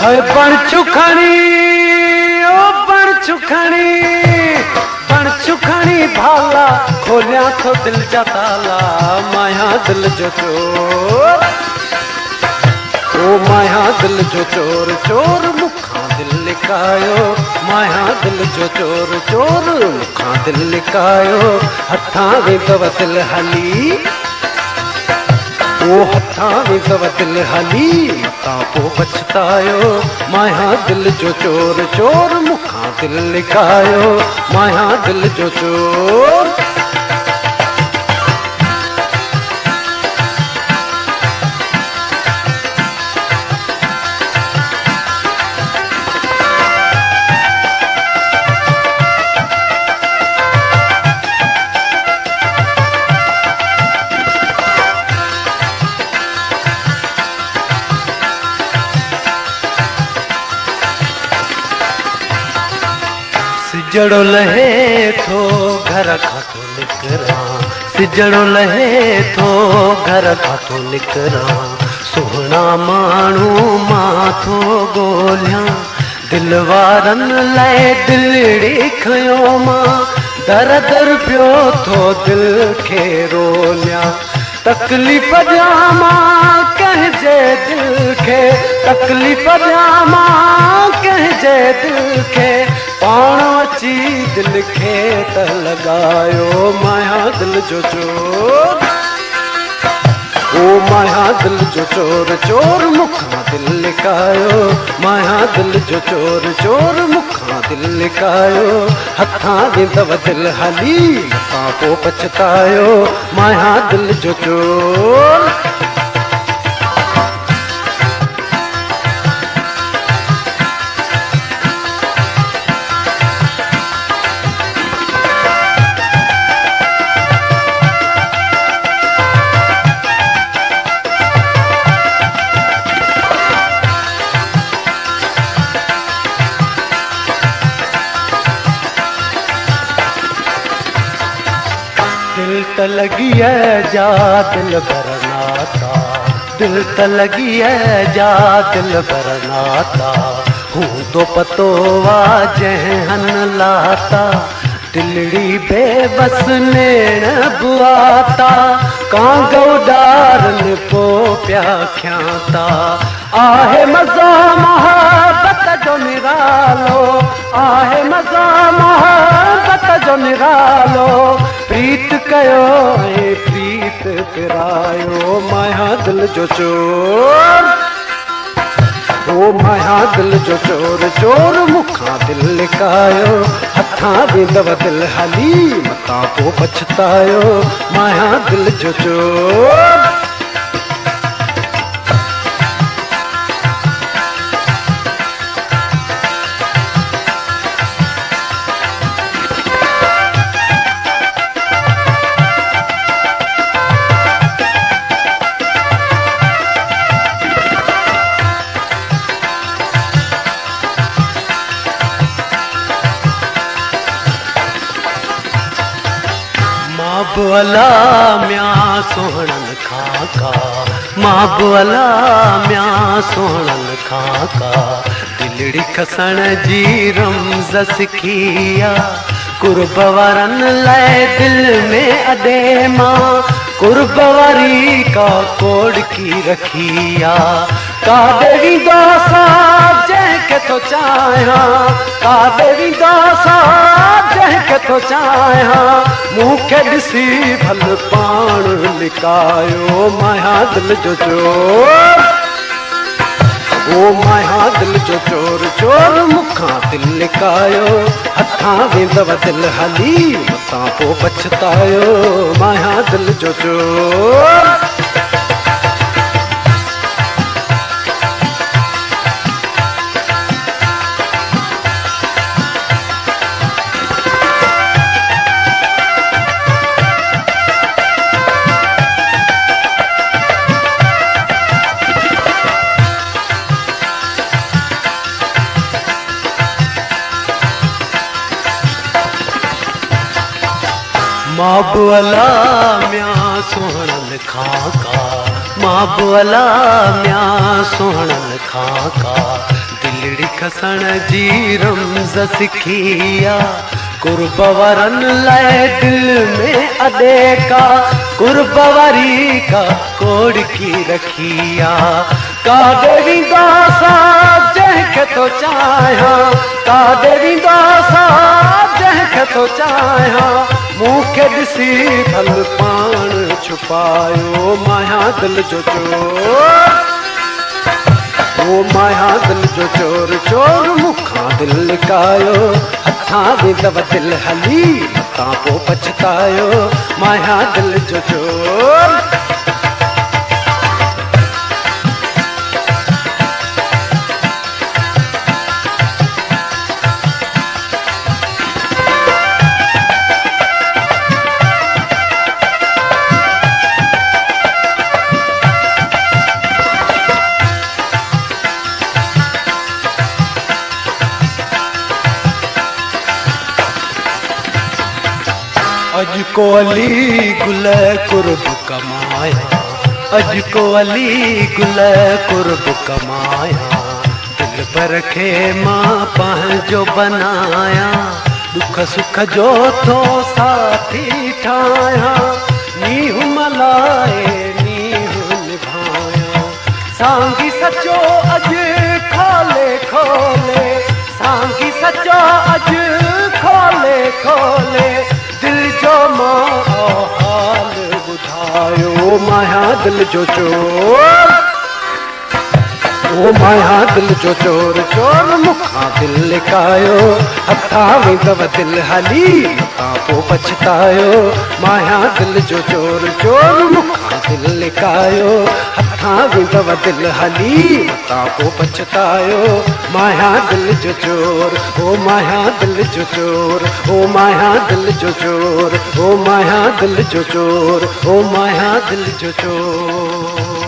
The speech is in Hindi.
बण चुखणी ओ बण चुखणी भाला खोलिया तो दिल जा ताला माया दिल जो चोर ओ माया दिल जो चोर चोर मुखा दिल लिकायो माया दिल जो चोर चोर मुखा दिल लिकायो हथा वेंदव दिल हली ओ हथा वेंदव दिल हली मता पो पछतायो माया दिल जो चोर चोर मुखा दिल लिकायो माया दिल जो चोर सिजड़ो लहे थो घर खां तो निकरां सिजड़ो लहे थो घर खां तो निकरां सुहिणा माण्हू मां थो ॻोल्हियां दिल वारनि लाइ दिलड़ी खयो मां दर दर पियो थो दिल खे रोलियां तकलीफ़ ॾियां मां कंहिंजे दिल खे तकलीफ़ ॾियां मां कंहिंजे दिल खे पाण अची दिल खे त लॻायो माया दिल जो चोर ओ माया दिल जो चोर चोर मुखा दिल लिकायो माया दिल जो चोर चोर मुखा दिल लिकायो हथा वेंदव दिल हली मता पो पछतायो माया दिल जो चोर दिल त लगी है जा दिल बरनाता दिल त लगी है जा दिल बरनाता हूँ तो पतो वा जहन लाता दिलड़ी बेबस नेण बुआता कांगो डारन पो प्या ख्याता आहे मज़ा मोहब्बत जो निरालो आहे मज़ा मोहब्बत जो निरालो प्रीत कयो ऐं प्रीत पिरायो माया दिल जो चोर ओ माया दिल जो चोर चोर मुखा दिल लिकायो हथा वेंदव दिल हली मता पो पछतायो माया दिल जो चोर माबुअला म्या सोहणन खाका माबुअला म्या सोहणन खाका दिलड़ी खसण जी रमज़ सिखिया कुर्ब वारन लाइ दिल में अॾे मां कुर्ब वारी का कोड़ की रखिया काॾे वेंदो सां जंहिंखे थो चाहियां काॾे वेंदो सां जंहिंखे थो चाहियां मूंखे ॾिसी भल पाण लिकायो माया दिल जो चोर ओ माया दिल जो चोर चोर मुखा दिल लिकायो हथा वेंदव दिल हली मता पो पछतायो माया दिल जो चोर माबुअला म्या सोहणन खाका माबुअला म्या सोहणन खाका सिजड़ी खसण जी रमज़ सिखिया कुर्ब वारन लाए दिल में अदे का कुर्ब वारी का कोड़ की रखिया का देवी दासा जंहिंखे तो चाहियां का देवी दासा जंहिंखे तो चाहियां मूंखे ॾिसी भल पाण छुपायो माया दिल जो चोर ओ माया दिल जो चोर चोर मुखां दिल लिकायो हथां वेंदव दिल हली मतां पोइ पछतायो माया दिल जो चोर अज को अली गुल कुर्ब कमाया अज को अली गुल कुर्ब कमाया दिल पर खे मां पंहिंजो बनाया दुख सुख जो थो साथी ठाया नीहू मलाए नीहू निभाया सांगी सचो अज खोले खोले सांगी सचो अज खोले खोले दिल जो मां हाल ॿुधायो माया दिल जो चोर ओ माया दिल जो चोर चोर मुखां दिल लिकायो हथां वेंदव दिल हली मतां पोइ पछतायो माया दिल जो चोर चोर मुखां दिल लिकायो हथां वेंदव दिल हली मतां पोइ पछतायो माया दिल जो चोर ओ माया दिल जो चोर ओ माया दिल जो चोर ओ माया दिल जो चोर ओ माया दिल जो चोर